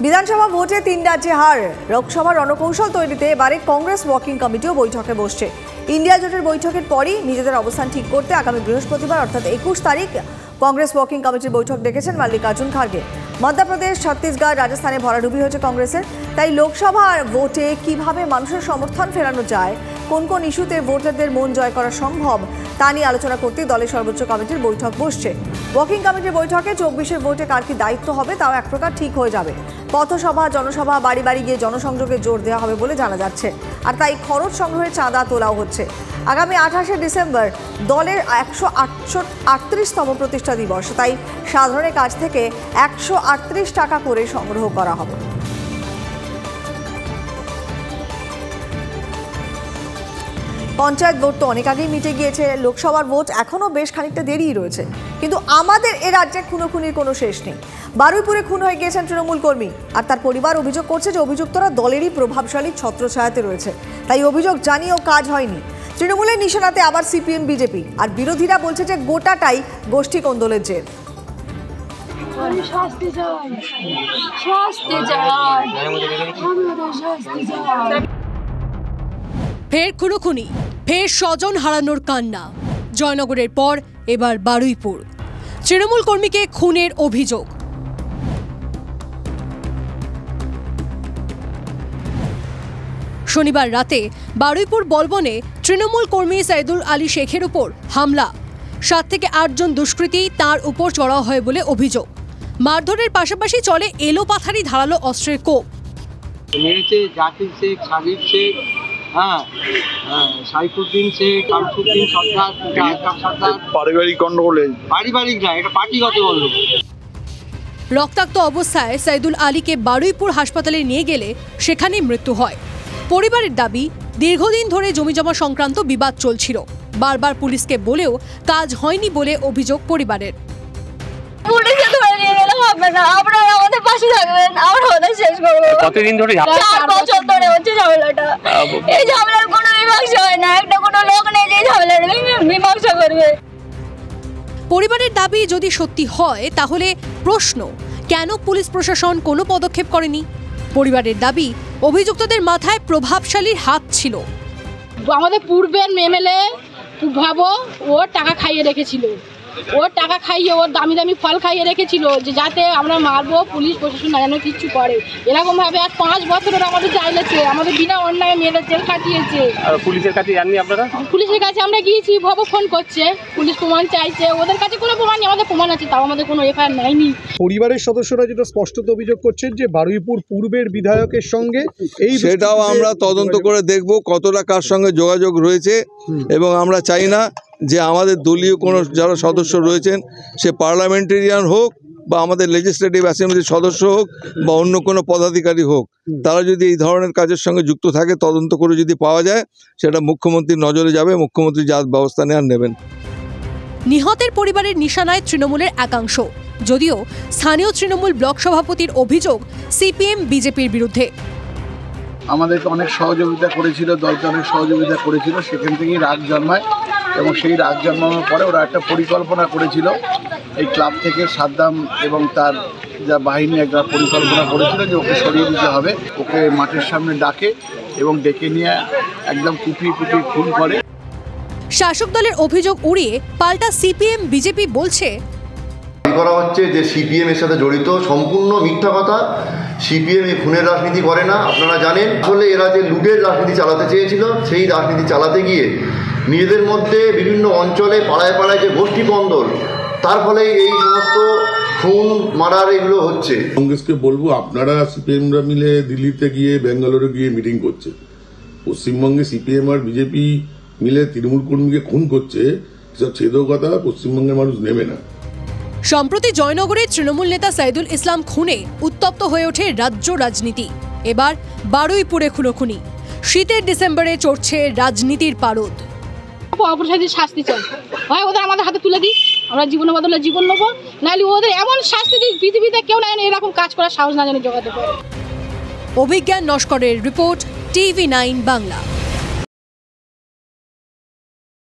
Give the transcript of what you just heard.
বিধানসভা ভোটে ৩ রাজ্যে হার, লোকসভা রণকৌশল তৈরিতে এবারে কংগ্রেস ওয়ার্কিং কমিটিও বৈঠকে বসছে। ইন্ডিয়া জোটের বৈঠকের পরই নিজেদের অবস্থান ঠিক করতে আগামী বৃহস্পতিবার অর্থাৎ ২১ তারিখ কংগ্রেস ওয়ার্কিং কমিটির বৈঠক ডেকেছেন মল্লিকার্জুন খার্গে। মধ্যপ্রদেশ, ছত্তিশগড়, রাজস্থানে ভরাডুবি হয়েছে কংগ্রেসের। তাই লোকসভা ভোটে কিভাবে মানুষের সমর্থন ফেরানো যায়, কোন কোন ইস্যুতে ভোটারদের মন জয় করা সম্ভব তা নিয়ে আলোচনা করতে দলের সর্বোচ্চ কমিটির বৈঠক বসছে। ওয়ার্কিং কমিটির বৈঠকে ২৪-এর ভোটে কার কি দায়িত্ব হবে তাও এক প্রকার ঠিক হয়ে যাবে। পথসভা, জনসভা, বাড়ি বাড়ি গিয়ে জনসংযোগে জোর দেওয়া হবে বলে জানা যাচ্ছে। আর তাই খরচ সংগ্রহের চাঁদা তোলাও হচ্ছে। আগামী ২৮শে ডিসেম্বর দলের ১৩৮তম প্রতিষ্ঠা দিবস, তাই সাধারণের কাছ থেকে ১৩৮ টাকা করে সংগ্রহ করা হবে। পঞ্চায়েত ভোট তো অনেক আগেই মিটে গিয়েছে, লোকসভার ভোট এখনও বেশ খানিকটা দেরিই রয়েছে। কিন্তু আমাদের এ রাজ্যে খুনোখুনির কোনো শেষ নেই। বারুইপুরে খুন হয়ে গিয়েছেন তৃণমূল কর্মী, আর তার পরিবার অভিযোগ করছে যে অভিযুক্তরা দলেরই প্রভাবশালী ছত্রছায়াতে রয়েছে। তাই অভিযোগ জানিয়েও কাজ হয়নি। তৃণমূলের নিশানাতে আবার সিপিএম, বিজেপি, আর বিরোধীরা বলছে যে গোটাটাই গোষ্ঠী কোন্দলের জের। ফের খুনোখুনি, ফের স্বজন হারানোর কান্না। জয়নগরের পর এবার বারুইপুর, তৃণমূল কর্মীকে খুনের অভিযোগ। শনিবার রাতে বারুইপুর বলবনে তৃণমূল কর্মী সাইদুল আলী শেখের উপর হামলা। ৭ থেকে ৮ জন দুষ্কৃতী তাঁর উপর চড়াও হয় বলে অভিযোগ। মারধরের পাশাপাশি চলে এলোপাথারি ধারালো অস্ত্রের কোপ। জাকির শেখ, সাবির শেখ, সাইফুদ্দিন শেখ, শামসুদ্দিন সরকার, পারিবারিক গন্ডগোলে, পারিবারিক না, এটা পার্টিগত বলল। রক্তাক্ত অবস্থায় সাইদুল আলীকে বারুইপুর হাসপাতালে নিয়ে গেলে সেখানেই মৃত্যু হয়। পরিবারের দাবি, দীর্ঘদিন ধরে জমিজমা সংক্রান্ত বিবাদ চলছিল। বারবার পুলিশকে বলেও কাজ হয়নি বলে অভিযোগ পরিবারের। পুলিশে ধরে নিয়ে গেলে হবে না, আপনারা আমাদের পাশে থাকবেন, আমরা ওদের শেষ করবো। কতদিন ধরে? 4 বছর ধরে হচ্ছে ঝামেলাটা। এই ঝামেলার কোনো মীমাংসা হয় না, একটা কোনো লোক নেই যে ঝামেলার মীমাংসা করবে। পরিবারের দাবি যদি সত্যি হয় তাহলে প্রশ্ন, কেন পুলিশ প্রশাসন কোনো পদক্ষেপ করেনি? পরিবারের দাবি, অভিযুক্তদের মাথায় প্রভাবশালীর হাত ছিল। আমাদের পূর্বের এমএলএ ভাবো, ওর টাকা খাইয়ে রেখেছিল, ওর টাকা খাইয়ে, ওর দামি দামি ফল খাইয়ে রেখেছিল যে যাতে আমরা মারবো, পুলিশ প্রশাসন না যেন কিচ্ছু করে। এরকম ভাবে আর 5 বছর ওরা আমাদের চাইলেছে, আমাদের বিনা অন্যায় মেয়েরা জেল কাটিয়েছে। পুলিশের কাছে জাননি আপনারা? পুলিশের কাছে আমরা গিয়েছি, ভবো ফোন করছে, পুলিশ প্রমাণ চাইছে। ওদের কাছে কোনো প্রমাণ নেই, আমাদের প্রমাণ আছে, তাও আমাদের কোনো এফআইআর নেয়নি। পরিবারের সদস্যরা যেটা স্পষ্টত অভিযোগ করছেন যে বারুইপুর পূর্বের বিধায়কের সঙ্গে এই, সেটাও আমরা তদন্ত করে দেখব কতটা কার সঙ্গে যোগাযোগ রয়েছে। এবং আমরা চাই না যে আমাদের দলীয় কোনো যারা সদস্য রয়েছেন, সে পার্লামেন্টেরিয়ান হোক বা আমাদের লেজিসলেটিভ অ্যাসেম্বলির সদস্য হোক বা অন্য কোনো পদাধিকারী হোক, তারা যদি এই ধরনের কাজের সঙ্গে যুক্ত থাকে, তদন্ত করে যদি পাওয়া যায়, সেটা মুখ্যমন্ত্রীর নজরে যাবে, মুখ্যমন্ত্রী যা ব্যবস্থা নেবেন। নিহতের পরিবারের নিশানায় তৃণমূলের একাংশ, যদিও স্থানীয় তৃণমূল ব্লক সভাপতির অভিযোগ সিপিএম, বিজেপির বিরুদ্ধে। আমাদেরকে অনেক সহযোগিতা করেছিল, দলকে অনেক সহযোগিতা করেছিল, সেখান থেকেই রাগ জন্মায়। এবং সেই রাগ জন্মানোর পরে ওরা একটা পরিকল্পনা করেছিল, এই ক্লাব থেকে সাদ্দাম এবং তার যা বাহিনী একটা পরিকল্পনা করেছিল যে ওকে সরিয়ে দিতে হবে। ওকে মাঠের সামনে ডাকে এবং ডেকে নিয়ে একদম কুপিয়ে খুন করে। শাসক দলের অভিযোগ উড়িয়ে পাল্টা সিপিএম, বিজেপি বলছে করা হচ্ছে যে সিপিএম এর সাথে জড়িত, সম্পূর্ণ মিথ্যা কথা। সিপিএম এই খুনের রাজনীতি করে না, আপনারা জানেন। আসলে এরা যে লুটের রাজনীতি চালাতে চেয়েছিল, সেই রাজনীতি চালাতে গিয়ে নিজেদের মধ্যে বিভিন্ন অঞ্চলে পাড়ায় পাড়ায় যে গোষ্ঠী কন্দল, তার ফলে এই সমস্ত খুন মারার এগুলো হচ্ছে। কংগ্রেসকে বলবো, আপনারা সিপিএমরা মিলে দিল্লিতে গিয়ে, ব্যাঙ্গালোরে গিয়ে মিটিং করছে। পশ্চিমবঙ্গে সিপিএম আর বিজেপি মিলে তৃণমূল কর্মীকে খুন করছে, এসব ছেদক কথা পশ্চিমবঙ্গের মানুষ নেবে না। সম্প্রতি জয়নগরে তৃণমূল নেতা সাইদুল ইসলাম খুনে উত্তপ্ত হয়ে ওঠে রাজ্য রাজনীতি। এবার বারুইপুরে খুনোখুনি, শীতের ডিসেম্বরে চড়ছে রাজনীতির পারদ। অপরাধীর শাস্তি চাই, হয় ওদের আমাদের হাতে তুলে দিই, আমরা জীবনের বদলে জীবন নেবো, নাহলে ওদের এমন শাস্তি দিই পৃথিবীতে কেউ না এরকম কাজ করার সাহস না যেন জোগাতে পারে। অভিজ্ঞান নস্করের রিপোর্ট, TV9 বাংলা।